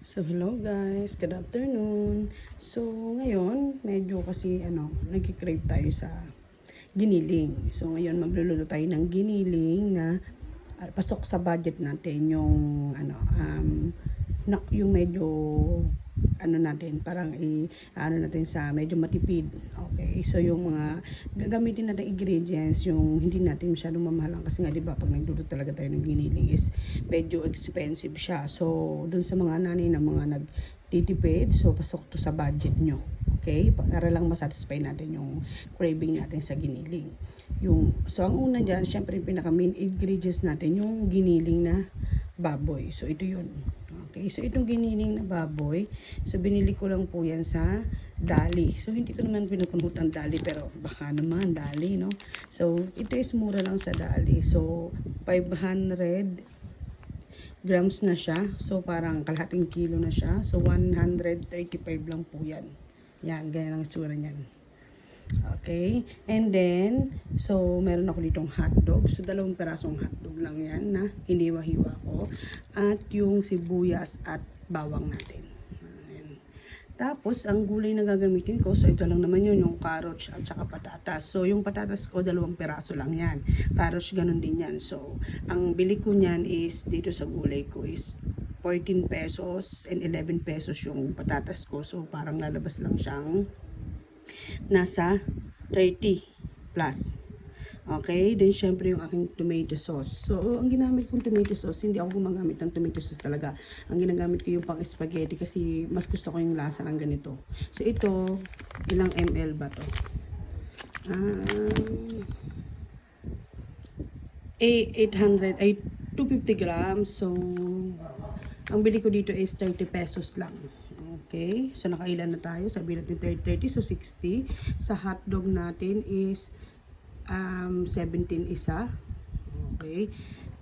So, hello guys, good afternoon. So, ngayon, medyo kasi nagki-crave tayo sa giniling. So, ngayon magluluto tayo ng giniling na pasok sa budget natin yung yung medyo natin parang natin sa medyo matipid. Okay, so yung mga gagamitin natin ingredients, yung hindi natin masyadong mamahalan kasi nga 'di ba pag nagluto talaga tayo ng giniling is medyo expensive siya. So dun sa mga nanay na mga nagtitipid, so pasok to sa budget nyo. Okay, para lang masatisfy natin yung craving natin sa giniling. So ang una dyan, syempre yung pinaka main ingredients natin yung giniling na baboy. So ito yun. Okay, so itong giniling na baboy, so binili ko lang po yan sa Dali. So hindi ko naman pinupunot ang Dali, pero baka naman Dali, no? So ito is mura lang sa Dali. So 500 grams na siya. So parang kalahating kilo na siya. So 135 lang po yan. Yan, ganyan ang itsura niyan. Okay, and then, so meron ako ditong hotdog. So 2 perasong hotdog lang yan na hiniwa-hiwa ko. At yung sibuyas at bawang natin. Ayan. Tapos, ang gulay na gagamitin ko, so ito lang naman yun, yung carrots at saka patatas. So yung patatas ko, 2 peraso lang yan. Carrots, ganun din yan. So, ang bili ko niyan is, dito sa gulay ko is 14 pesos and 11 pesos yung patatas ko. So, parang lalabas lang siyang nasa 30 plus. Okay, then syempre yung aking tomato sauce. So, ang ginamit kong tomato sauce, hindi ako gumagamit ng tomato sauce talaga. Ang ginagamit ko yung pang spaghetti kasi mas gusto ko yung lasa ng ganito. So, ito, ilang ml ba to? 250 grams. So, ang bili ko dito is 30 pesos lang. Okay, so nakailan na tayo? Sabi natin 30, so 60. Sa hotdog natin is 17 isa. Okay,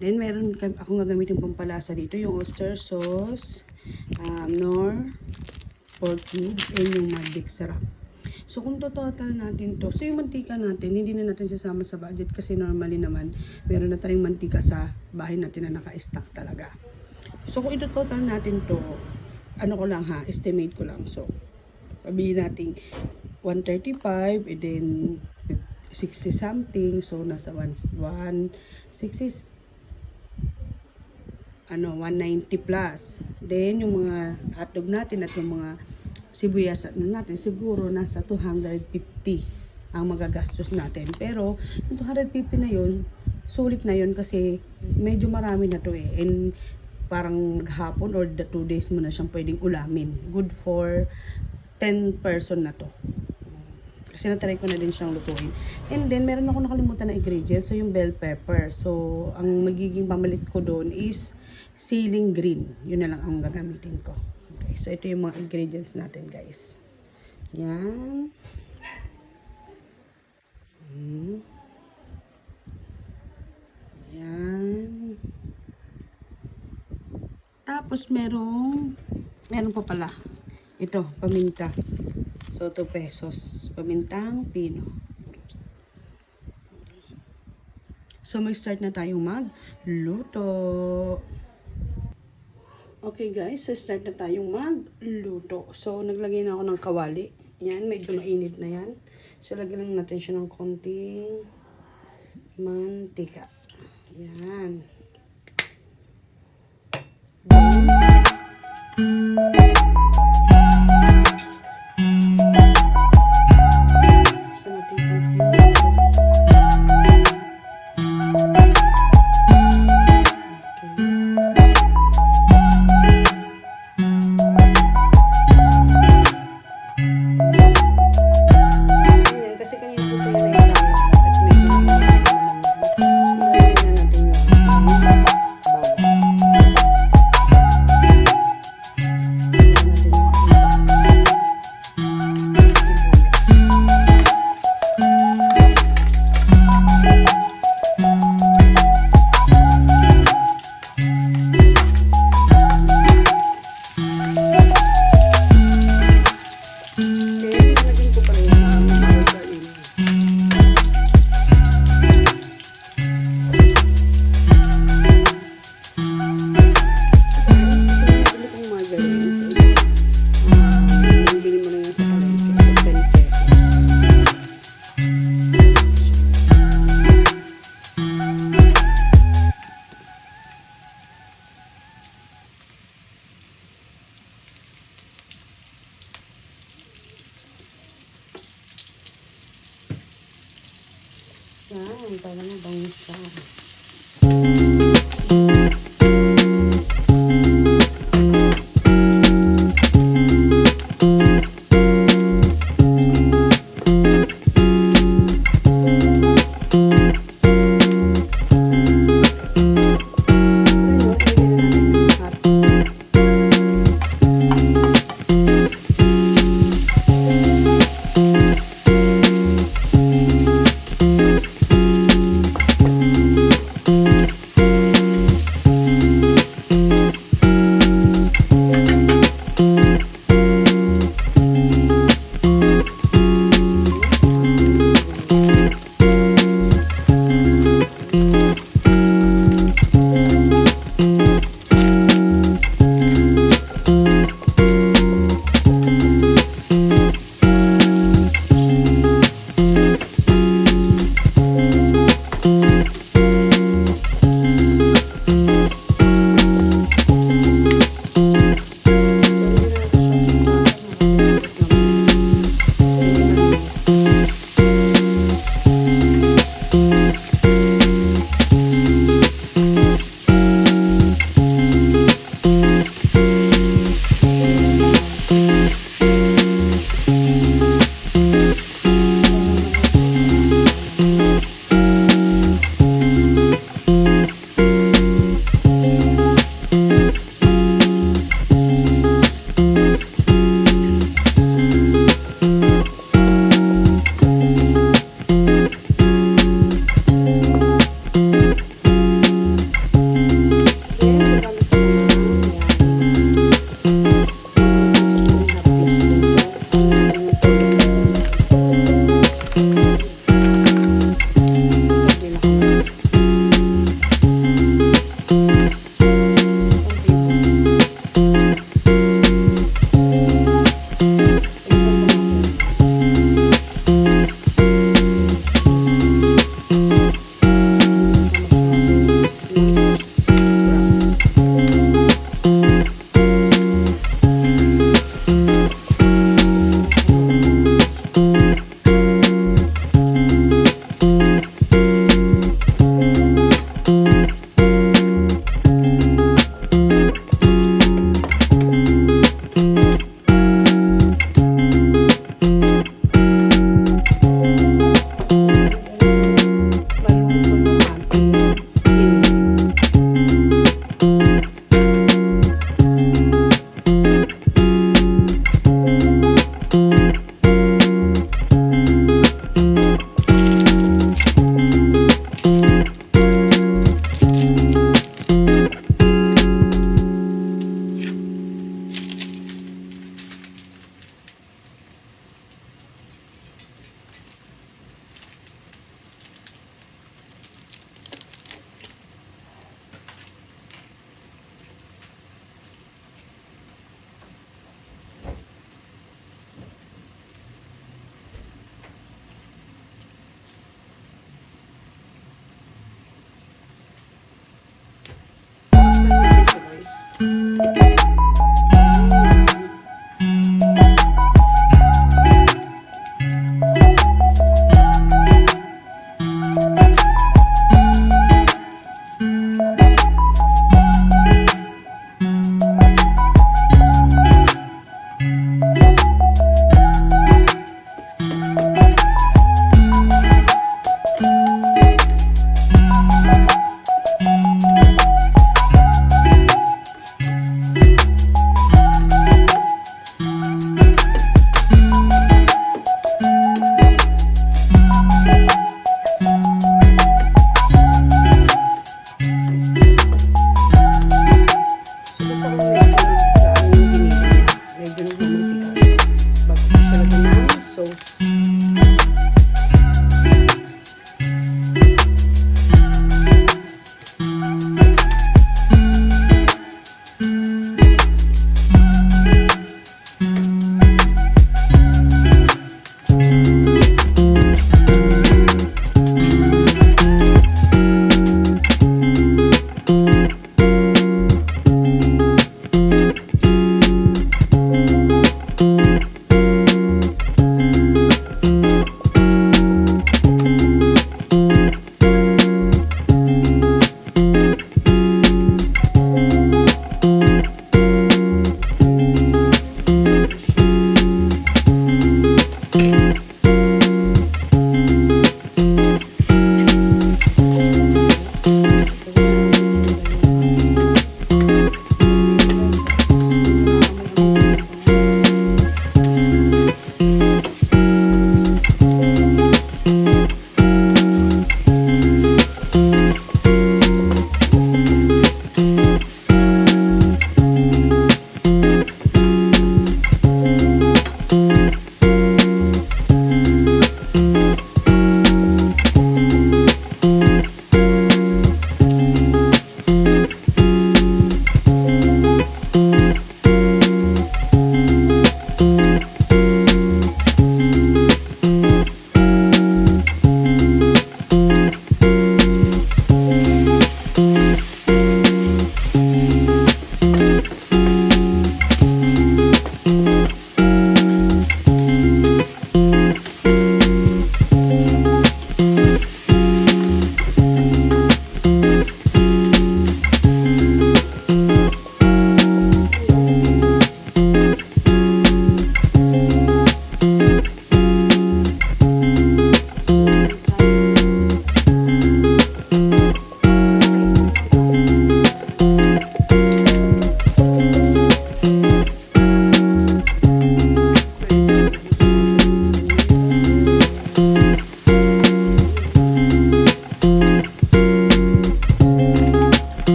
then meron akong gagamitin pampalasa dito, yung oyster sauce, nor, pork cubes, and yung magic sarap. So kung total natin to, so yung mantika natin, hindi na natin sasama sa budget kasi normally naman, meron na tayong mantika sa bahay natin na naka-stock talaga. So kung ito total natin to, ko lang ha, estimate ko lang. So, sabihin natin 135 and then 60 something. So, nasa 160 190 plus. Then, yung mga hotdog natin at yung mga sibuyas natin, siguro nasa 250 ang magagastos natin. Pero, yung 250 na yun, sulit na yun kasi medyo marami na to eh. And, parang maghapon or 2 days mo na siyang pwedeng ulamin. Good for 10 person na to. Kasi natry ko na din siyang lutuin. And then, meron ako nakalimutan na ingredients. So, yung bell pepper. So, ang magiging pamalit ko doon is ceiling green. Yun na lang ang gagamitin ko. Okay, so, ito yung mga ingredients natin, guys. Yan. Yan. Tapos meron pa pala. Ito, paminta. So 2 pesos. Pamintang pino. So mag-start na tayong magluto. Okay guys, so start na tayong magluto. So naglagay na ako ng kawali. Yan, medyo mainit na yan. So lagyan lang natin siya ng konting mantika. Yan. Yan, para mabango siya.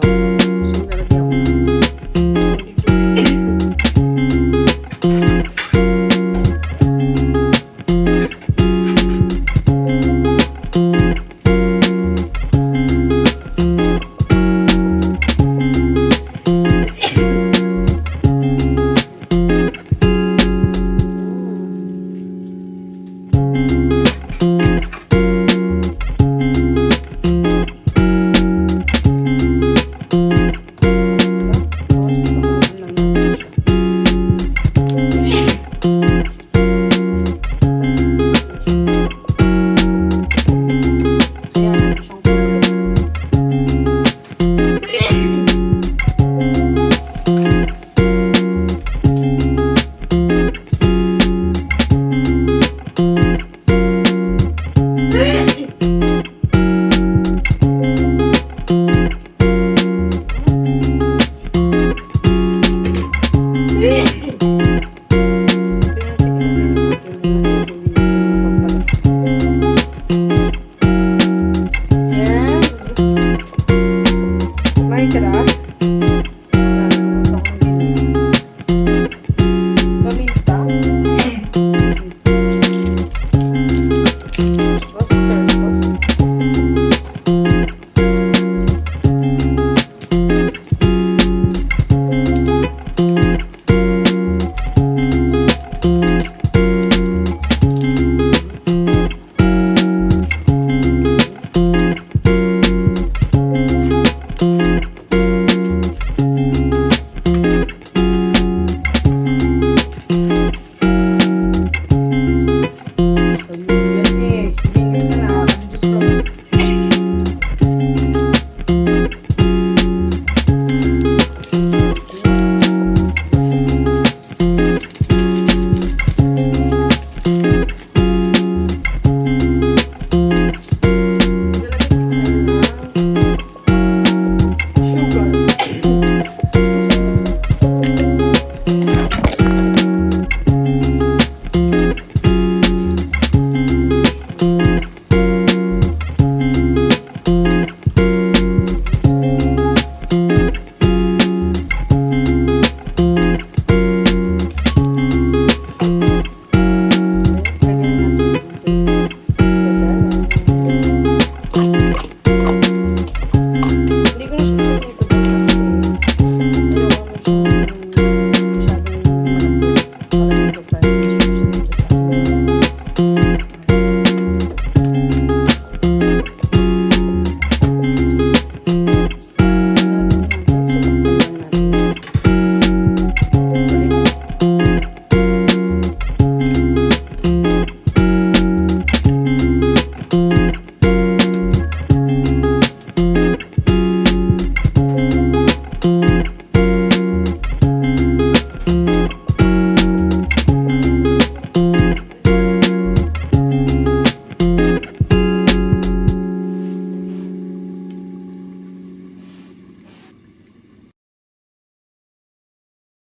sabaw.